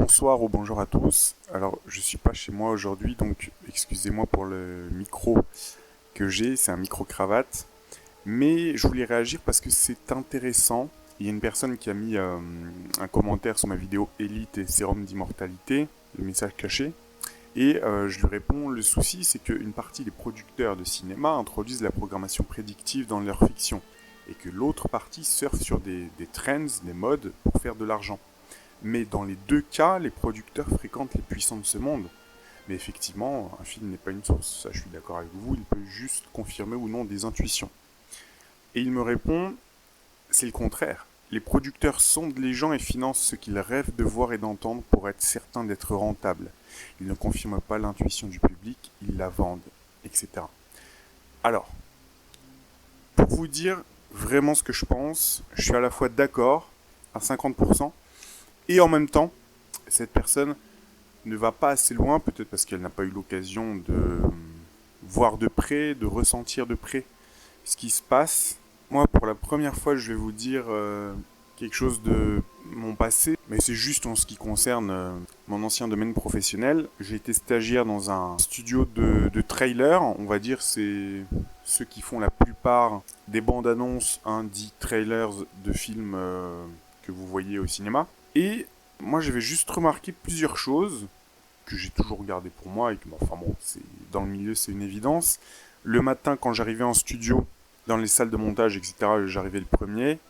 Bonsoir ou bonjour à tous. Alors, je suis pas chez moi aujourd'hui, donc excusez-moi pour le micro que j'ai, c'est un micro cravate. Mais je voulais réagir parce que c'est intéressant. Il y a une personne qui a mis un commentaire sur ma vidéo Élite et sérum d'immortalité, le message caché. Et je lui réponds, le souci c'est qu'une partie des producteurs de cinéma introduisent la programmation prédictive dans leur fiction. Et que l'autre partie surfe sur des trends, des modes pour faire de l'argent. Mais dans les deux cas, les producteurs fréquentent les puissants de ce monde. Mais effectivement, un film n'est pas une source, ça je suis d'accord avec vous, il peut juste confirmer ou non des intuitions. Et il me répond, c'est le contraire. Les producteurs sondent les gens et financent ce qu'ils rêvent de voir et d'entendre pour être certains d'être rentables. Ils ne confirment pas l'intuition du public, ils la vendent, etc. Alors, pour vous dire vraiment ce que je pense, je suis à la fois d'accord à 50%, et en même temps, cette personne ne va pas assez loin, peut-être parce qu'elle n'a pas eu l'occasion de voir de près, de ressentir de près ce qui se passe. Moi, pour la première fois, je vais vous dire quelque chose de mon passé, mais c'est juste en ce qui concerne mon ancien domaine professionnel. J'ai été stagiaire dans un studio de trailers, on va dire, c'est ceux qui font la plupart des bandes annonces, dits trailers de films que vous voyez au cinéma. Et moi, j'avais juste remarqué plusieurs choses que j'ai toujours gardées pour moi et que, enfin bon, c'est, dans le milieu, c'est une évidence. Le matin, quand j'arrivais en studio, dans les salles de montage, etc., j'arrivais le premier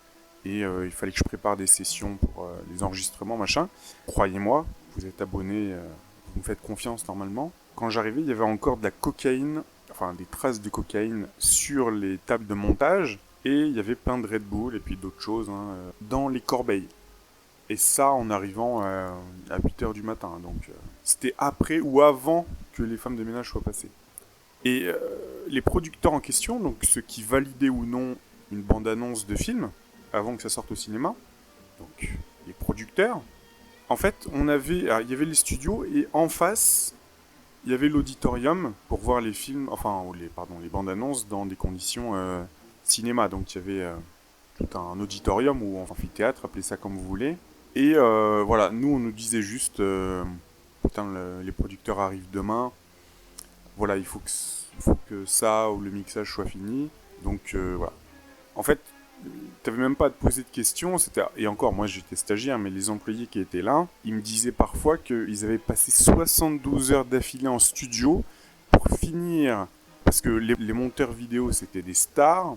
et il fallait que je prépare des sessions pour les enregistrements, machin. Croyez-moi, vous êtes abonné, vous me faites confiance normalement. Quand j'arrivais, il y avait encore de la cocaïne, enfin des traces de cocaïne sur les tables de montage et il y avait plein de Red Bull et puis d'autres choses dans les corbeilles. Et ça en arrivant à 8h du matin. Donc c'était après ou avant que les femmes de ménage soient passées. Et les producteurs en question, donc ceux qui validaient ou non une bande-annonce de film, avant que ça sorte au cinéma, donc les producteurs, en fait, il y avait les studios et en face, il y avait l'auditorium pour voir les films, enfin, les bandes-annonces dans des conditions cinéma. Donc il y avait tout un auditorium ou un amphithéâtre, appelez ça comme vous voulez. Et voilà, nous on nous disait juste, putain, les producteurs arrivent demain. Voilà, il faut que ça ou le mixage soit fini. Donc voilà. En fait, t'avais même pas à te poser de questions. Et encore, moi j'étais stagiaire, mais les employés qui étaient là, ils me disaient parfois qu'ils avaient passé 72 heures d'affilée en studio pour finir. Parce que les monteurs vidéo c'était des stars.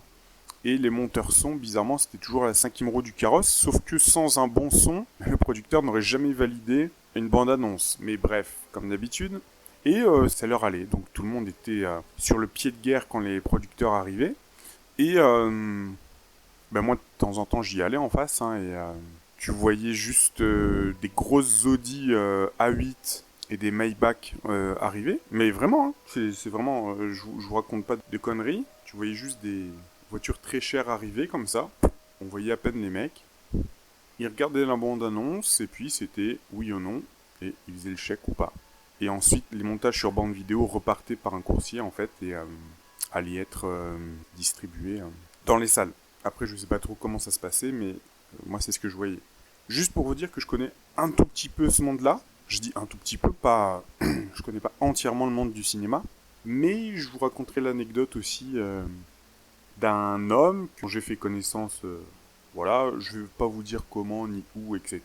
Et les monteurs son, bizarrement, c'était toujours à la cinquième roue du carrosse, sauf que sans un bon son, le producteur n'aurait jamais validé une bande-annonce. Mais bref, comme d'habitude. Et ça leur allait, donc tout le monde était sur le pied de guerre quand les producteurs arrivaient. Et moi, de temps en temps, j'y allais en face, et tu voyais juste des grosses Audi A8 et des Maybach arriver. Mais vraiment, c'est vraiment, je vous raconte pas de conneries. Tu voyais juste des voitures très chères arriver comme ça. On voyait à peine les mecs. Ils regardaient la bande-annonce et puis c'était oui ou non et ils faisaient le chèque ou pas. Et ensuite, les montages sur bande vidéo repartaient par un coursier en fait et allaient être distribués dans les salles. Après, je sais pas trop comment ça se passait, mais moi c'est ce que je voyais. Juste pour vous dire que je connais un tout petit peu ce monde-là. Je dis un tout petit peu, pas, je connais pas entièrement le monde du cinéma, mais je vous raconterai l'anecdote aussi d'un homme dont j'ai fait connaissance. Voilà, je vais pas vous dire comment ni où, etc.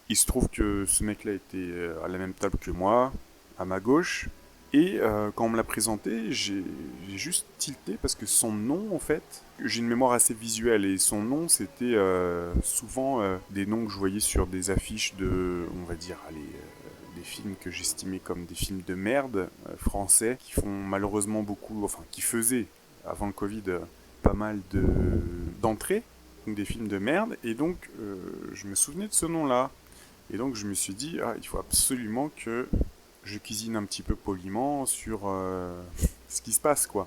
Il se trouve que ce mec-là était à la même table que moi, à ma gauche. Et quand on me l'a présenté, j'ai juste tilté parce que son nom, en fait, j'ai une mémoire assez visuelle et son nom, c'était souvent des noms que je voyais sur des affiches de, on va dire, allez, des films que j'estimais comme des films de merde français qui font malheureusement beaucoup, enfin, qui faisaient avant le Covid pas mal d'entrées, donc des films de merde. Et donc, je me souvenais de ce nom-là. Et donc, je me suis dit, il faut absolument que je cuisine un petit peu poliment sur ce qui se passe, quoi.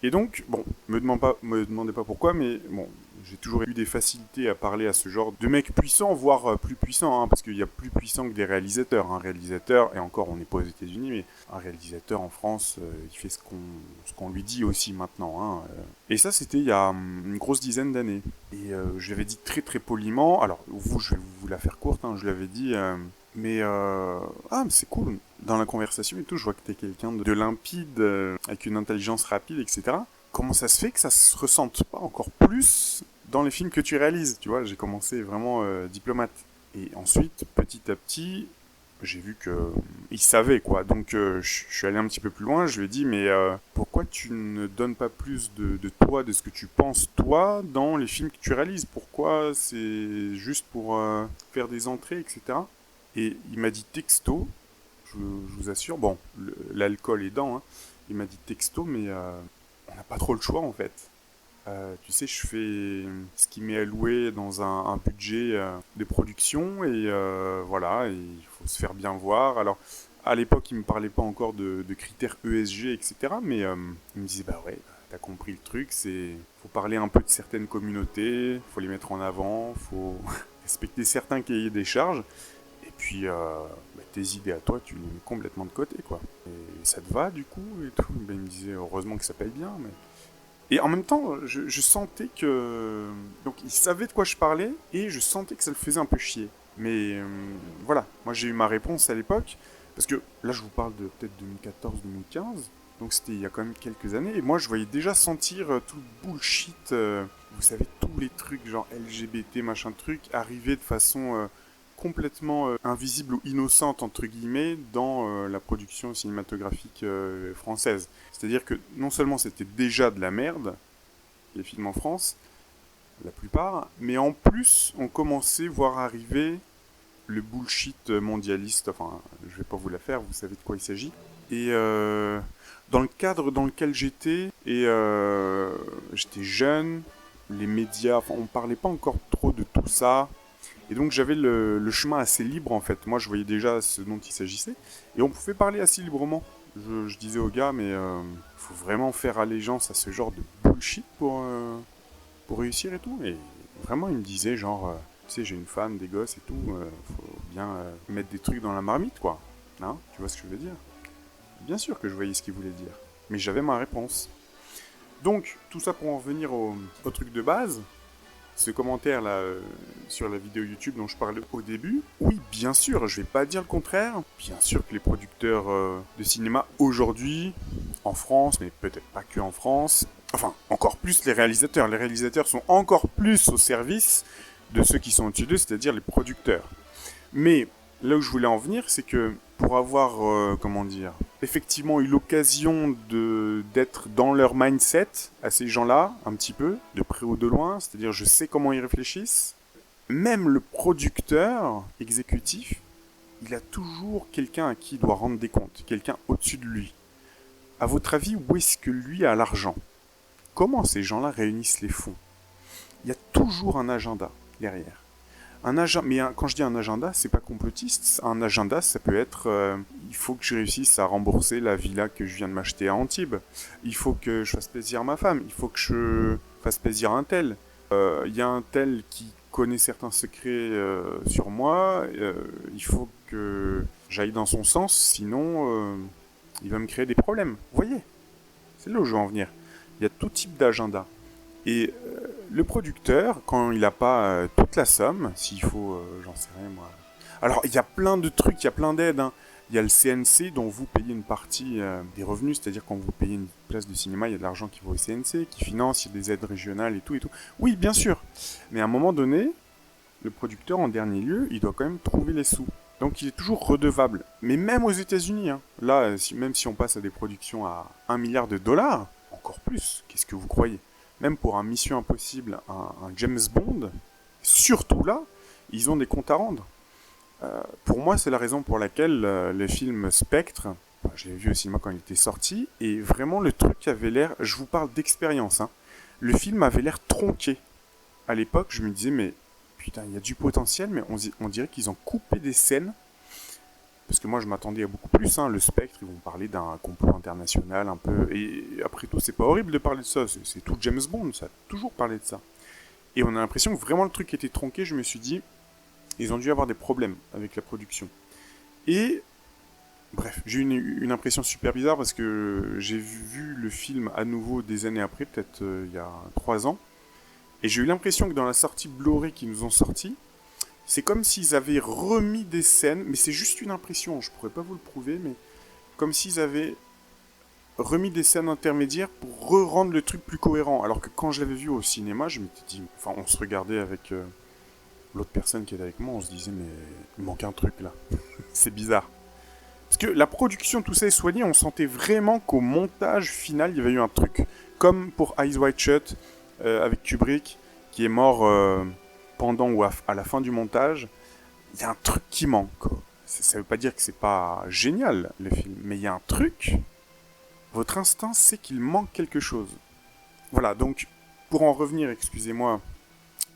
Et donc, bon, me demandez pas pourquoi, mais bon, j'ai toujours eu des facilités à parler à ce genre de mecs puissants, voire plus puissants, parce qu'il y a plus puissant que des réalisateurs. Un réalisateur, et encore, on n'est pas aux États-Unis, mais un réalisateur en France, il fait ce qu'on lui dit aussi maintenant. Et ça, c'était il y a une grosse dizaine d'années. Et je l'avais dit très très poliment. Alors, je vais vous la faire courte, je l'avais dit. Mais ah, mais c'est cool. Dans la conversation et tout, je vois que t'es quelqu'un de limpide, avec une intelligence rapide, etc. Comment ça se fait que ça se ressente pas encore plus dans les films que tu réalises? Tu vois, j'ai commencé vraiment diplomate. Et ensuite, petit à petit, j'ai vu que il savait quoi. Donc je suis allé un petit peu plus loin. Je lui ai dit mais pourquoi tu ne donnes pas plus de toi, de ce que tu penses toi dans les films que tu réalises? Pourquoi c'est juste pour faire des entrées, etc. Et il m'a dit texto. Je vous assure. Bon, l'alcool aidant. Hein, il m'a dit texto, mais on n'a pas trop le choix en fait. Tu sais, je fais ce qui m'est alloué dans un budget de production et voilà, et il faut se faire bien voir. Alors, à l'époque, il me parlait pas encore de critères ESG, etc. Mais il me disait, bah ouais, t'as compris le truc, faut parler un peu de certaines communautés, faut les mettre en avant, faut respecter certains cahiers des charges. Et puis, bah, tes idées à toi, tu les mets complètement de côté, quoi. Et ça te va, du coup, et tout. Ben, il me disait, heureusement que ça paye bien, mais et en même temps, je sentais que... Donc il savait de quoi je parlais, et je sentais que ça le faisait un peu chier. Mais voilà, moi j'ai eu ma réponse à l'époque, parce que là je vous parle de peut-être 2014-2015, donc c'était il y a quand même quelques années, et moi je voyais déjà sentir tout le bullshit, vous savez, tous les trucs genre LGBT, machin truc, arriver de façon complètement invisible ou innocente, entre guillemets, dans la production cinématographique française. C'est-à-dire que non seulement c'était déjà de la merde, les films en France, la plupart, mais en plus on commençait à voir arriver le bullshit mondialiste, enfin je vais pas vous la faire, vous savez de quoi il s'agit. Et dans le cadre dans lequel j'étais, et j'étais jeune, les médias, enfin on parlait pas encore trop de tout ça, et donc j'avais le chemin assez libre en fait. Moi je voyais déjà ce dont il s'agissait. Et on pouvait parler assez librement. Je disais au gars, mais faut vraiment faire allégeance à ce genre de bullshit pour réussir et tout. Et vraiment il me disait genre, tu sais j'ai une femme, des gosses et tout, faut bien mettre des trucs dans la marmite quoi. Hein, tu vois ce que je veux dire? Bien sûr que je voyais ce qu'il voulait dire. Mais j'avais ma réponse. Donc tout ça pour en revenir au truc de base. Ce commentaire là sur la vidéo YouTube dont je parlais au début, oui, bien sûr, je vais pas dire le contraire. Bien sûr que les producteurs de cinéma aujourd'hui, en France, mais peut-être pas que en France, enfin, encore plus les réalisateurs. Les réalisateurs sont encore plus au service de ceux qui sont au-dessus d'eux, c'est-à-dire les producteurs. Mais là où je voulais en venir, c'est que pour avoir, comment dire, effectivement eu l'occasion d'être dans leur mindset à ces gens-là, un petit peu, de près ou de loin, c'est-à-dire je sais comment ils réfléchissent, même le producteur exécutif, il a toujours quelqu'un à qui il doit rendre des comptes, quelqu'un au-dessus de lui. À votre avis, où est-ce que lui a l'argent? Comment ces gens-là réunissent les fonds? Il y a toujours un agenda derrière. Quand je dis un agenda, c'est pas complotiste. Un agenda, ça peut être il faut que je réussisse à rembourser la villa que je viens de m'acheter à Antibes. Il faut que je fasse plaisir à ma femme. Il faut que je fasse plaisir à un tel. Il y a un tel qui connaît certains secrets sur moi. Il faut que j'aille dans son sens, sinon il va me créer des problèmes. Vous voyez? C'est là où je veux en venir. Il y a tout type d'agenda. Et le producteur, quand il n'a pas toute la somme, s'il faut, j'en sais rien moi. Alors, il y a plein de trucs, il y a plein d'aides. Hein. Il y a le CNC dont vous payez une partie des revenus, c'est-à-dire quand vous payez une place de cinéma, il y a de l'argent qui va au CNC, qui finance, il y a des aides régionales et tout et tout. Oui, bien sûr. Mais à un moment donné, le producteur, en dernier lieu, il doit quand même trouver les sous. Donc il est toujours redevable. Mais même aux États-Unis, hein, là, même si on passe à des productions à 1 milliard de dollars, encore plus, qu'est-ce que vous croyez? Même pour un Mission Impossible, un James Bond, surtout là, ils ont des comptes à rendre. Pour moi, c'est la raison pour laquelle le film Spectre, enfin, je l'ai vu au cinéma quand il était sorti, et vraiment le truc avait l'air, je vous parle d'expérience, hein, le film avait l'air tronqué. À l'époque, je me disais, mais putain, il y a du potentiel, mais on dirait qu'ils ont coupé des scènes. Parce que moi, je m'attendais à beaucoup plus. Hein. Le Spectre, ils vont parler d'un complot international un peu. Et après tout, c'est pas horrible de parler de ça. C'est tout James Bond, ça a toujours parlé de ça. Et on a l'impression que vraiment le truc était tronqué. Je me suis dit, ils ont dû avoir des problèmes avec la production. Et bref, j'ai eu une impression super bizarre parce que j'ai vu le film à nouveau des années après, peut-être il y a 3 ans. Et j'ai eu l'impression que dans la sortie Blu-ray qu'ils nous ont sorti, C'est comme s'ils avaient remis des scènes, mais c'est juste une impression, je pourrais pas vous le prouver, mais comme s'ils avaient remis des scènes intermédiaires pour re-rendre le truc plus cohérent. Alors que quand je l'avais vu au cinéma, je m'étais dit, enfin on se regardait avec l'autre personne qui était avec moi, on se disait mais il manque un truc là. C'est bizarre. Parce que la production, tout ça est soigné, on sentait vraiment qu'au montage final, il y avait eu un truc. Comme pour Eyes Wide Shut, avec Kubrick, qui est mort pendant ou à la fin du montage. Il y a un truc qui manque, quoi. Ça veut pas dire que c'est pas génial, le film, mais il y a un truc. Votre instinct sait qu'il manque quelque chose. Voilà, donc, pour en revenir, excusez-moi,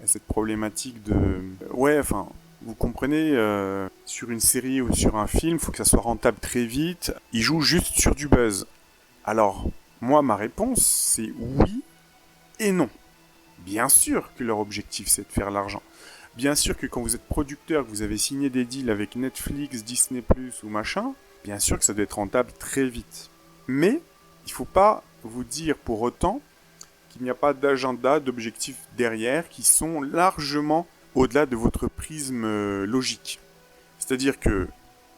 à cette problématique de... Ouais, enfin, vous comprenez, sur une série ou sur un film, il faut que ça soit rentable très vite. Ils jouent juste sur du buzz. Alors, moi, ma réponse, c'est oui et non. Bien sûr que leur objectif, c'est de faire l'argent. Bien sûr que quand vous êtes producteur, que vous avez signé des deals avec Netflix, Disney+, ou machin, bien sûr que ça doit être rentable très vite. Mais, il ne faut pas vous dire pour autant qu'il n'y a pas d'agenda, d'objectifs derrière qui sont largement au-delà de votre prisme logique. C'est-à-dire que,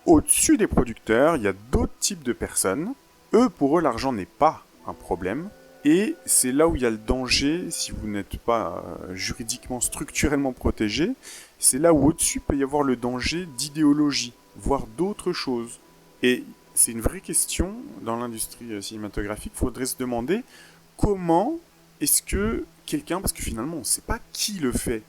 au-dessus des producteurs, il y a d'autres types de personnes. Pour eux, l'argent n'est pas un problème. Et c'est là où il y a le danger, si vous n'êtes pas juridiquement, structurellement protégé, c'est là où au-dessus peut y avoir le danger d'idéologie, voire d'autres choses. Et c'est une vraie question dans l'industrie cinématographique, il faudrait se demander comment est-ce que quelqu'un, parce que finalement on ne sait pas qui le fait,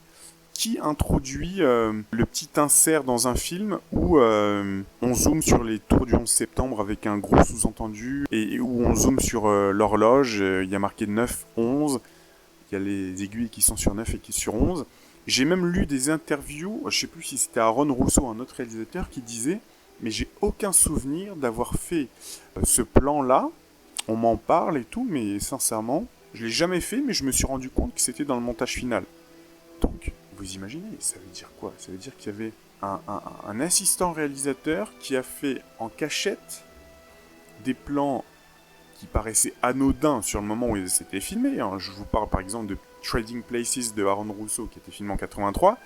qui introduit le petit insert dans un film où on zoome sur les tours du 11 septembre avec un gros sous-entendu et où on zoome sur l'horloge, il y a marqué 9, 11, il y a les aiguilles qui sont sur 9 et qui sont sur 11. J'ai même lu des interviews, je sais plus si c'était Aaron Rousseau, un autre réalisateur, qui disait « Mais j'ai aucun souvenir d'avoir fait ce plan-là, on m'en parle et tout, mais sincèrement, je l'ai jamais fait, mais je me suis rendu compte que c'était dans le montage final. » Donc, vous imaginez, ça veut dire quoi? Ça veut dire qu'il y avait un assistant réalisateur qui a fait en cachette des plans qui paraissaient anodins sur le moment où ils s'étaient filmés. Hein. Je vous parle par exemple de Trading Places de Aaron Rousseau qui était filmé en 83.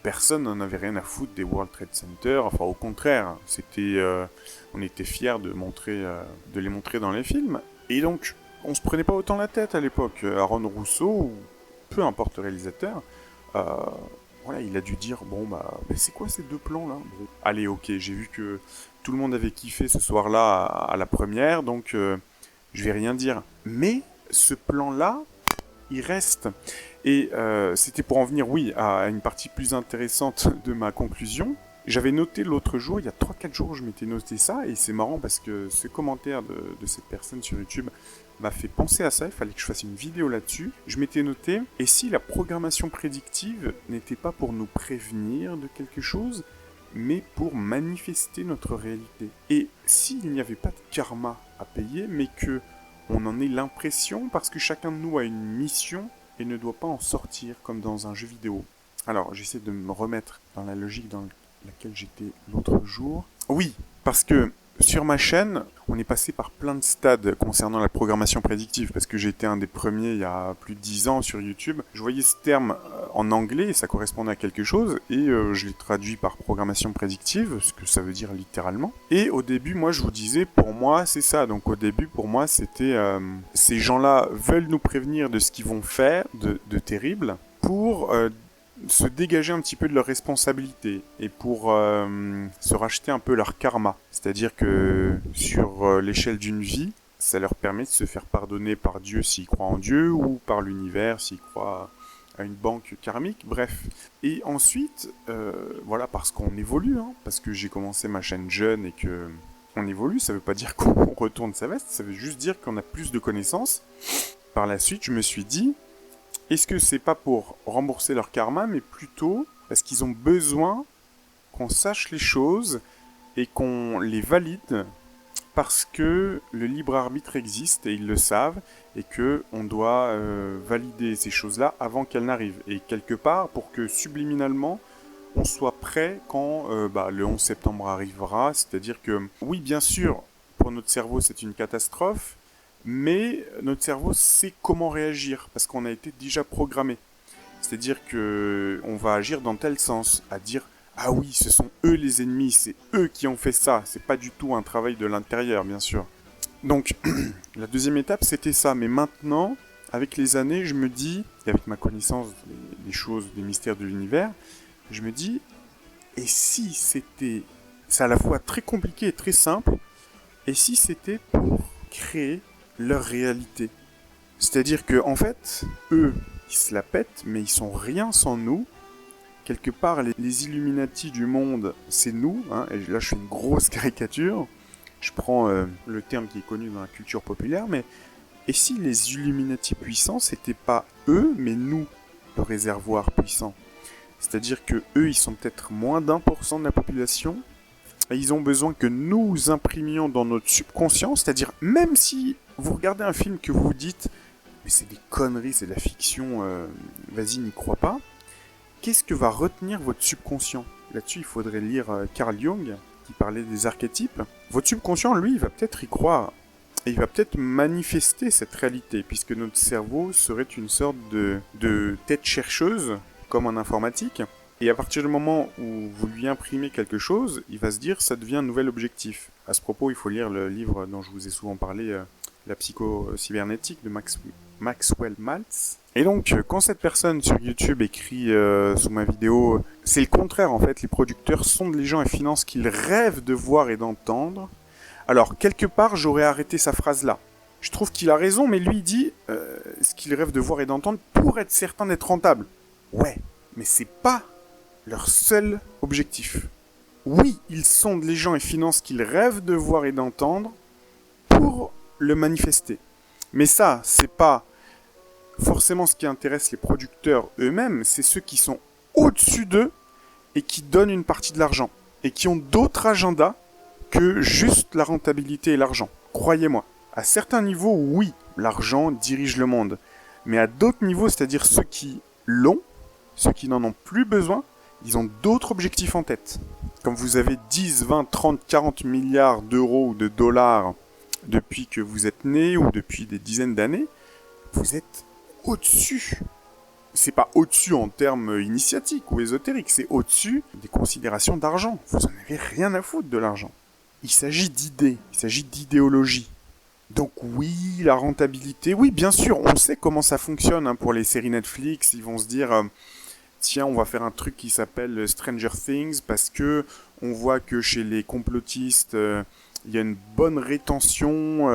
Personne n'en avait rien à foutre des World Trade Center. Enfin, au contraire, on était fiers de les montrer dans les films. Et donc, on se prenait pas autant la tête à l'époque. Aaron Rousseau, ou peu importe le réalisateur, voilà, il a dû dire bon mais c'est quoi ces deux plans là? Bon, allez, ok, j'ai vu que tout le monde avait kiffé ce soir-là à la première, donc je vais rien dire. Mais ce plan-là, il reste. Et c'était pour en venir, oui, à une partie plus intéressante de ma conclusion. J'avais noté l'autre jour, il y a 3-4 jours, je m'étais noté ça, et c'est marrant parce que ce commentaire de cette personne sur YouTube m'a fait penser à ça, il fallait que je fasse une vidéo là-dessus. Je m'étais noté, et si la programmation prédictive n'était pas pour nous prévenir de quelque chose, mais pour manifester notre réalité. Et s'il n'y avait pas de karma à payer, mais que on en ait l'impression, parce que chacun de nous a une mission et ne doit pas en sortir comme dans un jeu vidéo. Alors, j'essaie de me remettre dans la logique dans laquelle j'étais l'autre jour. Oui, parce que sur ma chaîne, on est passé par plein de stades concernant la programmation prédictive, parce que j'ai été un des premiers il y a plus de 10 ans sur YouTube. Je voyais ce terme en anglais, et ça correspondait à quelque chose, et je l'ai traduit par programmation prédictive, ce que ça veut dire littéralement. Et au début, moi, je vous disais, pour moi, c'est ça. Donc au début, pour moi, c'était ces gens-là veulent nous prévenir de ce qu'ils vont faire de terrible, pour se dégager un petit peu de leurs responsabilités et pour se racheter un peu leur karma. C'est-à-dire que sur l'échelle d'une vie, ça leur permet de se faire pardonner par Dieu s'ils croient en Dieu ou par l'univers s'ils croient à une banque karmique, bref. Et ensuite, voilà, parce qu'on évolue, hein, parce que j'ai commencé ma chaîne jeune et que on évolue, ça veut pas dire qu'on retourne sa veste, ça veut juste dire qu'on a plus de connaissances. Par la suite, je me suis dit, est-ce que c'est pas pour rembourser leur karma, mais plutôt parce qu'ils ont besoin qu'on sache les choses et qu'on les valide parce que le libre arbitre existe et ils le savent et que on doit valider ces choses-là avant qu'elles n'arrivent. Et quelque part, pour que subliminalement, on soit prêt quand le 11 septembre arrivera. C'est-à-dire que, oui, bien sûr, pour notre cerveau, c'est une catastrophe, mais notre cerveau sait comment réagir, parce qu'on a été déjà programmé. C'est-à-dire que on va agir dans tel sens, à dire ah oui, ce sont eux les ennemis, c'est eux qui ont fait ça, c'est pas du tout un travail de l'intérieur, bien sûr. Donc, la deuxième étape, c'était ça. Mais maintenant, avec les années, je me dis, et avec ma connaissance des choses, des mystères de l'univers, je me dis, et si c'était, c'est à la fois très compliqué et très simple, et si c'était pour créer leur réalité? C'est-à-dire que, en fait, eux, ils se la pètent, mais ils sont rien sans nous. Quelque part, les Illuminati du monde, c'est nous, hein, et là je fais une grosse caricature. Je prends le terme qui est connu dans la culture populaire, mais et si les Illuminati puissants, c'était pas eux, mais nous, le réservoir puissant? C'est-à-dire que eux, ils sont peut-être moins d'1% de la population, et ils ont besoin que nous imprimions dans notre subconscient, c'est-à-dire même si vous regardez un film que vous vous dites, mais c'est des conneries, c'est de la fiction, vas-y, n'y crois pas, qu'est-ce que va retenir votre subconscient? Là-dessus, il faudrait lire Carl Jung, qui parlait des archétypes. Votre subconscient, lui, il va peut-être y croire. Et il va peut-être manifester cette réalité, puisque notre cerveau serait une sorte de tête chercheuse, comme en informatique. Et à partir du moment où vous lui imprimez quelque chose, il va se dire ça devient un nouvel objectif. À ce propos, il faut lire le livre dont je vous ai souvent parlé, La psycho-cybernétique de Maxwell Maltz. Et donc, quand cette personne sur YouTube écrit sous ma vidéo, c'est le contraire en fait, les producteurs sondent les gens et financent ce qu'ils rêvent de voir et d'entendre. Alors, quelque part, j'aurais arrêté sa phrase là. Je trouve qu'il a raison, mais lui il dit ce qu'il rêve de voir et d'entendre pour être certain d'être rentable. Ouais, mais c'est pas leur seul objectif. Oui, ils sondent les gens et financent ce qu'ils rêvent de voir et d'entendre pour le manifester. Mais ça, c'est pas forcément ce qui intéresse les producteurs eux-mêmes, c'est ceux qui sont au-dessus d'eux et qui donnent une partie de l'argent. Et qui ont d'autres agendas que juste la rentabilité et l'argent. Croyez-moi. À certains niveaux, oui, l'argent dirige le monde. Mais à d'autres niveaux, c'est-à-dire ceux qui l'ont, ceux qui n'en ont plus besoin, ils ont d'autres objectifs en tête. Comme vous avez 10, 20, 30, 40 milliards d'euros ou de dollars depuis que vous êtes né ou depuis des dizaines d'années, vous êtes au-dessus. C'est pas au-dessus en termes initiatiques ou ésotériques, c'est au-dessus des considérations d'argent. Vous en avez rien à foutre de l'argent. Il s'agit d'idées, il s'agit d'idéologie. Donc oui, la rentabilité, oui bien sûr, on sait comment ça fonctionne hein, pour les séries Netflix, ils vont se dire tiens, on va faire un truc qui s'appelle Stranger Things parce que on voit que chez les complotistes, il y a une bonne rétention,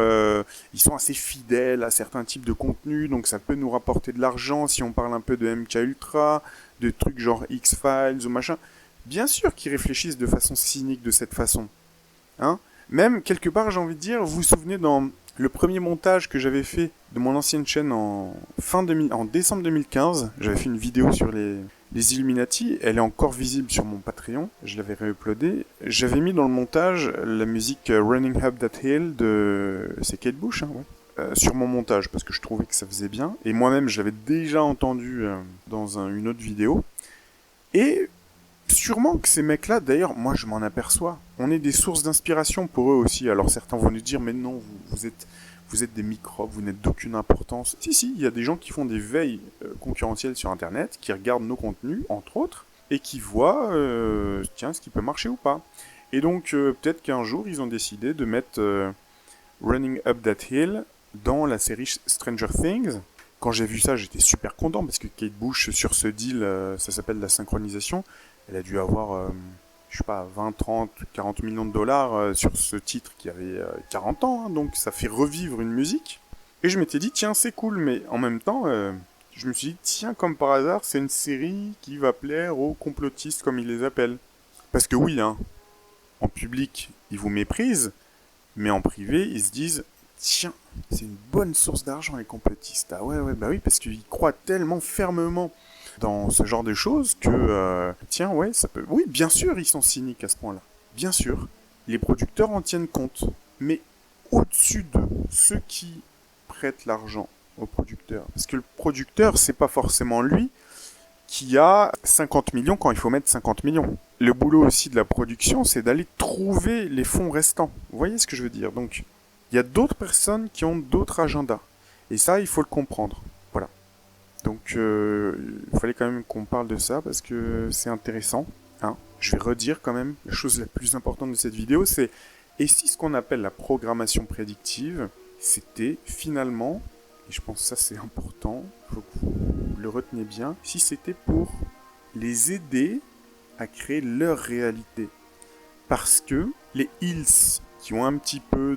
ils sont assez fidèles à certains types de contenus, donc ça peut nous rapporter de l'argent si on parle un peu de MKUltra, de trucs genre X-Files ou machin. Bien sûr qu'ils réfléchissent de façon cynique de cette façon. Hein? Même, quelque part, j'ai envie de dire, vous vous souvenez dans le premier montage que j'avais fait de mon ancienne chaîne en décembre 2015, j'avais fait une vidéo sur les Illuminati, elle est encore visible sur mon Patreon, je l'avais réuploadée. J'avais mis dans le montage la musique Running Up That Hill de... c'est Kate Bush, hein, ouais. Sur mon montage, parce que je trouvais que ça faisait bien. Et moi-même, je l'avais déjà entendu dans une autre vidéo. Et sûrement que ces mecs-là, d'ailleurs, moi je m'en aperçois, on est des sources d'inspiration pour eux aussi. Alors certains vont nous dire, mais non, vous êtes des microbes, vous n'êtes d'aucune importance. Si, il y a des gens qui font des veilles concurrentielles sur Internet, qui regardent nos contenus, entre autres, et qui voient, tiens, ce qui peut marcher ou pas. Et donc, peut-être qu'un jour, ils ont décidé de mettre Running Up That Hill dans la série Stranger Things. Quand j'ai vu ça, j'étais super content, parce que Kate Bush, sur ce deal, ça s'appelle la synchronisation, elle a dû avoir, je sais pas, 20, 30, 40 millions de dollars sur ce titre qui avait 40 ans, hein, donc ça fait revivre une musique. Et je m'étais dit, tiens, c'est cool, mais en même temps, je me suis dit, tiens, comme par hasard, c'est une série qui va plaire aux complotistes, comme ils les appellent. Parce que oui, hein, en public, ils vous méprisent, mais en privé, ils se disent, tiens, c'est une bonne source d'argent, les complotistes. Ah ouais, bah oui, parce qu'ils croient tellement fermement dans ce genre de choses que, tiens, ouais, ça peut... Oui, bien sûr, ils sont cyniques à ce point-là. Bien sûr. Les producteurs en tiennent compte. Mais au-dessus d'eux, ceux qui prêtent l'argent aux producteurs. Parce que le producteur, c'est pas forcément lui qui a 50 millions quand il faut mettre 50 millions. Le boulot aussi de la production, c'est d'aller trouver les fonds restants. Vous voyez ce que je veux dire? Donc, il y a d'autres personnes qui ont d'autres agendas. Et ça, il faut le comprendre. Voilà. Donc il fallait quand même qu'on parle de ça parce que c'est intéressant. Hein. Je vais redire quand même la chose la plus importante de cette vidéo, c'est et si ce qu'on appelle la programmation prédictive, c'était finalement, et je pense que ça c'est important, il faut que vous le reteniez bien, si c'était pour les aider à créer leur réalité. Parce que les Hills, qui ont un petit peu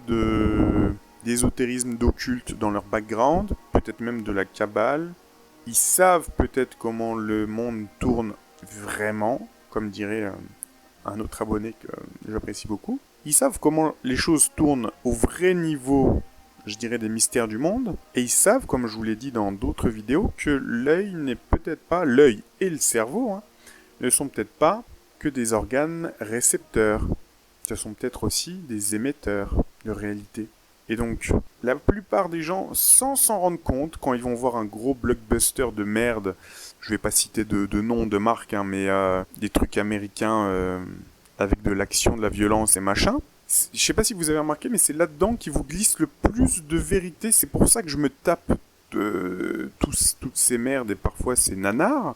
d'ésotérisme, d'occulte dans leur background, peut-être même de la Kabbale, ils savent peut-être comment le monde tourne vraiment, comme dirait un autre abonné que j'apprécie beaucoup. Ils savent comment les choses tournent au vrai niveau, je dirais, des mystères du monde. Et ils savent, comme je vous l'ai dit dans d'autres vidéos, que l'œil n'est peut-être pas, l'œil et le cerveau, hein, ne sont peut-être pas que des organes récepteurs. Ce sont peut-être aussi des émetteurs de réalité. Et donc, la plupart des gens, sans s'en rendre compte, quand ils vont voir un gros blockbuster de merde, je vais pas citer de nom de marque, hein, mais des trucs américains avec de l'action, de la violence et machin, je sais pas si vous avez remarqué, mais c'est là-dedans qui vous glisse le plus de vérité. C'est pour ça que je me tape toutes ces merdes et parfois ces nanars,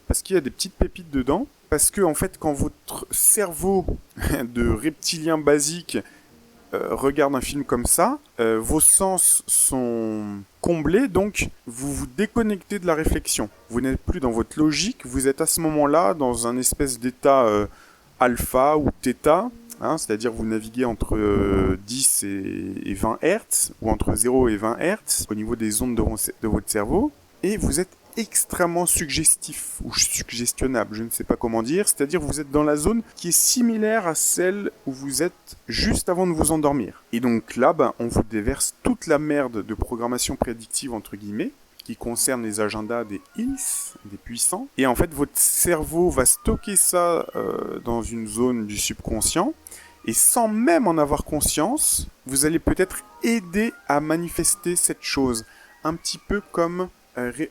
parce qu'il y a des petites pépites dedans. Parce que, en fait, quand votre cerveau de reptilien basique regarde un film comme ça, vos sens sont comblés, donc vous vous déconnectez de la réflexion. Vous n'êtes plus dans votre logique, vous êtes à ce moment-là dans un espèce d'état alpha ou θ, hein, c'est-à-dire vous naviguez entre 10 et 20 Hz, ou entre 0 et 20 Hz, au niveau des ondes de votre cerveau, et vous êtes extrêmement suggestif ou suggestionnable, je ne sais pas comment dire, c'est-à-dire vous êtes dans la zone qui est similaire à celle où vous êtes juste avant de vous endormir. Et donc là, on vous déverse toute la merde de programmation prédictive entre guillemets, qui concerne les agendas des Hills, des puissants, et en fait votre cerveau va stocker ça dans une zone du subconscient, et sans même en avoir conscience, vous allez peut-être aider à manifester cette chose, un petit peu comme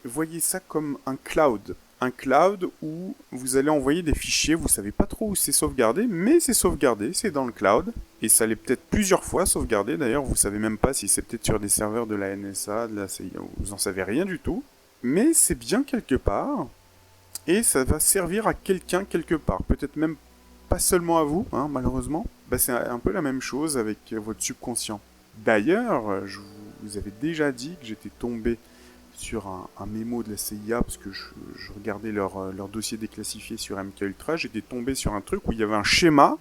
voyez ça comme un cloud. Un cloud où vous allez envoyer des fichiers, vous savez pas trop où c'est sauvegardé, mais c'est sauvegardé, c'est dans le cloud. Et ça l'est peut-être plusieurs fois sauvegardé, d'ailleurs vous savez même pas si c'est peut-être sur des serveurs de la NSA, de la CIA, vous en savez rien du tout. Mais c'est bien quelque part, et ça va servir à quelqu'un quelque part, peut-être même pas seulement à vous, hein, malheureusement. C'est un peu la même chose avec votre subconscient. D'ailleurs, je vous avais déjà dit que j'étais tombé sur un mémo de la CIA, parce que je regardais leur dossier déclassifié sur MKUltra, j'étais tombé sur un truc où il y avait un schéma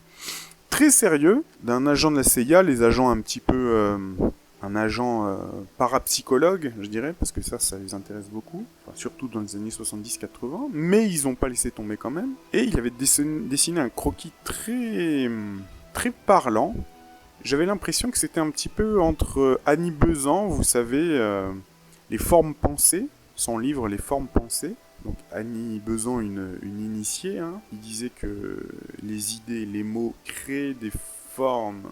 très sérieux d'un agent de la CIA, les agents un petit peu... un agent parapsychologue, je dirais, parce que ça les intéresse beaucoup, enfin, surtout dans les années 70-80, mais ils n'ont pas laissé tomber quand même. Et il avait dessiné un croquis très, très parlant. J'avais l'impression que c'était un petit peu entre Annie Besant, vous savez... Les formes pensées, son livre Les formes pensées. Donc Annie Besant, une initiée, hein, il disait que les idées, les mots créent des formes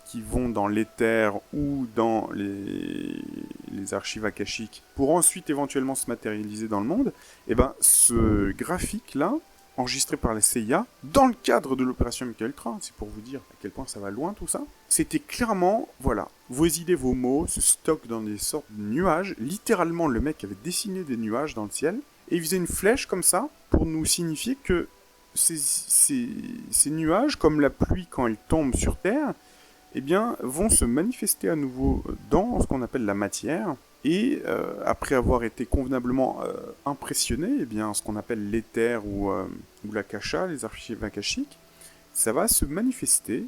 qui vont dans l'éther ou dans les archives akashiques pour ensuite éventuellement se matérialiser dans le monde. Et ce graphique-là, enregistré par la CIA, dans le cadre de l'opération MKUltra, c'est pour vous dire à quel point ça va loin tout ça, c'était clairement, voilà, vos idées, vos mots se stockent dans des sortes de nuages. Littéralement, le mec avait dessiné des nuages dans le ciel, et il faisait une flèche comme ça, pour nous signifier que ces nuages, comme la pluie quand elle tombe sur Terre, eh bien, vont se manifester à nouveau dans ce qu'on appelle la matière, et après avoir été convenablement impressionné, eh bien, ce qu'on appelle l'éther ou l'akasha, les archives akashiques, ça va se manifester,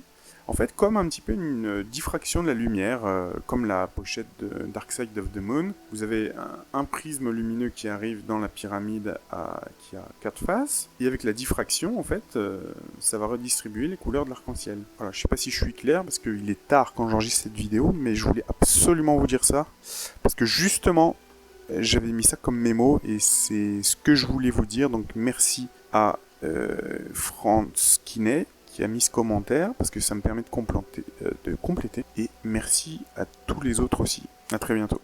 en fait, comme un petit peu une diffraction de la lumière, comme la pochette de Dark Side of the Moon. Vous avez un prisme lumineux qui arrive dans la pyramide qui a 4 faces, et avec la diffraction, en fait, ça va redistribuer les couleurs de l'arc-en-ciel. Voilà, je sais pas si je suis clair, parce qu'il est tard quand j'enregistre cette vidéo, mais je voulais absolument vous dire ça, parce que justement, j'avais mis ça comme mémo, et c'est ce que je voulais vous dire, donc merci à Franz Kinet, qui a mis ce commentaire, parce que ça me permet de compléter. Et merci à tous les autres aussi. À très bientôt.